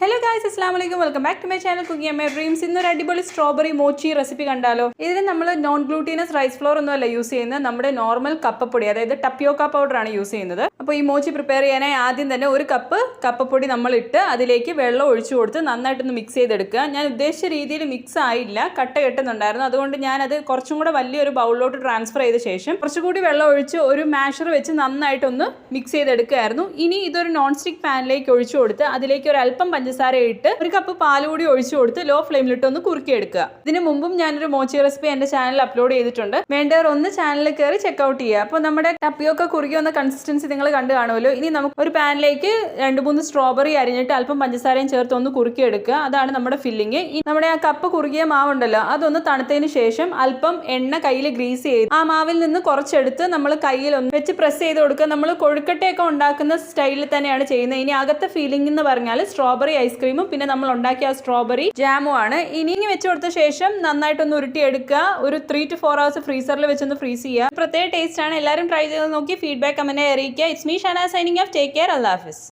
Hello guys, അസ്സലാമു അലൈക്കും. Welcome back to my channel Cooking My Dreams. ഇന്നൊരു അടിപൊളി സ്ട്രോബെറി മോച്ചി റെസിപ്പി കണ്ടാലോ. ഇതിന് നമ്മൾ നോൺ ഗ്ലൂട്ടീനസ് റൈസ് ഫ്ലോർ ഒന്നും അല്ല യൂസ് ചെയ്യുന്നത്, നമ്മുടെ നോർമൽ കപ്പപ്പൊടി, അതായത് ടപ്പിയോക്ക പൗഡർ ആണ് യൂസ് ചെയ്യുന്നത്. അപ്പോൾ ഈ മോച്ചി പ്രിപ്പയർ ചെയ്യാനായി ആദ്യം തന്നെ ഒരു കപ്പ് കപ്പപ്പൊടി നമ്മൾ ഇട്ട് അതിലേക്ക് വെള്ളം ഒഴിച്ചു കൊടുത്ത് നന്നായിട്ടൊന്ന് മിക്സ് ചെയ്തെടുക്കുക. ഞാൻ ഉദ്ദേശിച്ച രീതിയിൽ മിക്സ് ആയില്ല, കട്ട കെട്ടുന്നുണ്ടായിരുന്നു. അതുകൊണ്ട് ഞാനത് കുറച്ചും കൂടെ വലിയൊരു ബൗളിലോട്ട് ട്രാൻസ്ഫർ ചെയ്ത ശേഷം കുറച്ചുകൂടി വെള്ളം ഒഴിച്ച് ഒരു മാഷർ വെച്ച് നന്നായിട്ടൊന്ന് മിക്സ് ചെയ്തെടുക്കുകയായിരുന്നു. ഇനി ഇതൊരു നോൺ സ്റ്റിക്ക് പാനിലേക്ക് ഒഴിച്ചു കൊടുത്ത് അതിലേക്ക് ഒരു അല്പം പഞ്ചസാര ഇട്ട് ഒരു കപ്പ് പാൽ കൂടി ഒഴിച്ചു കൊടുത്ത് ലോ ഫ്ലെയിമിലിട്ട് ഒന്ന് കുറുക്കിയെടുക്കുക. ഇതിന് മുമ്പും ഞാനൊരു മോച്ചി റെസിപ്പി എന്റെ ചാനലിൽ അപ്ലോഡ് ചെയ്തിട്ടുണ്ട്. വേണ്ടവർ ഒന്ന് ചാനലിൽ കയറി ചെക്ക്ഔട്ട് ചെയ്യുക. അപ്പോൾ നമ്മുടെ ടപ്പിയൊക്കെ കുറുകി വന്ന കൺസിസ്റ്റൻസി നിങ്ങൾ കണ്ടു കാണുമല്ലോ. ഇനി നമുക്ക് ഒരു പാനിലേക്ക് 2-3 സ്ട്രോബെറി അരിഞ്ഞിട്ട് അല്പം പഞ്ചസാരയും ചേർത്ത് ഒന്ന് കുറുക്കിയെടുക്കുക. അതാണ് നമ്മുടെ ഫില്ലിങ്. നമ്മുടെ ആ കപ്പ് കുറുകിയ മാവുണ്ടല്ലോ, അതൊന്ന് തണുത്തതിന് ശേഷം അല്പം എണ്ണ കയ്യിൽ ഗ്രീസ് ചെയ്ത് ആ മാവിൽ നിന്ന് കുറച്ചെടുത്ത് നമ്മൾ കയ്യിൽ ഒന്ന് വെച്ച് പ്രസ് ചെയ്ത് കൊടുക്കുക. നമ്മൾ കൊഴുക്കട്ടയൊക്കെ ഉണ്ടാക്കുന്ന സ്റ്റൈലിൽ തന്നെയാണ് ചെയ്യുന്നത്. ഇനി അകത്തെ ഫീലിംഗ് എന്ന് പറഞ്ഞാൽ സ്ട്രോബെറി ഐസ്ക്രീമും പിന്നെ നമ്മൾ ഉണ്ടാക്കിയ സ്ട്രോബെറി ജാമും ആണ്. ഇനി വെച്ച് കൊടുത്ത ശേഷം നന്നായിട്ടൊന്ന് ഉരുട്ടിയെടുക്കുക. ഒരു 3 to 4 hours ഫ്രീസറിൽ വെച്ചൊന്ന് ഫ്രീസ് ചെയ്യുക. പ്രത്യേക ടേസ്റ്റ് ആണ്. എല്ലാവരും ട്രൈ ചെയ്ത് നോക്കി ഫീഡ്ബാക്ക് കമന്റ് അറിയിക്കുക. It's me Shana signing off. Take care. Allah Hafiz.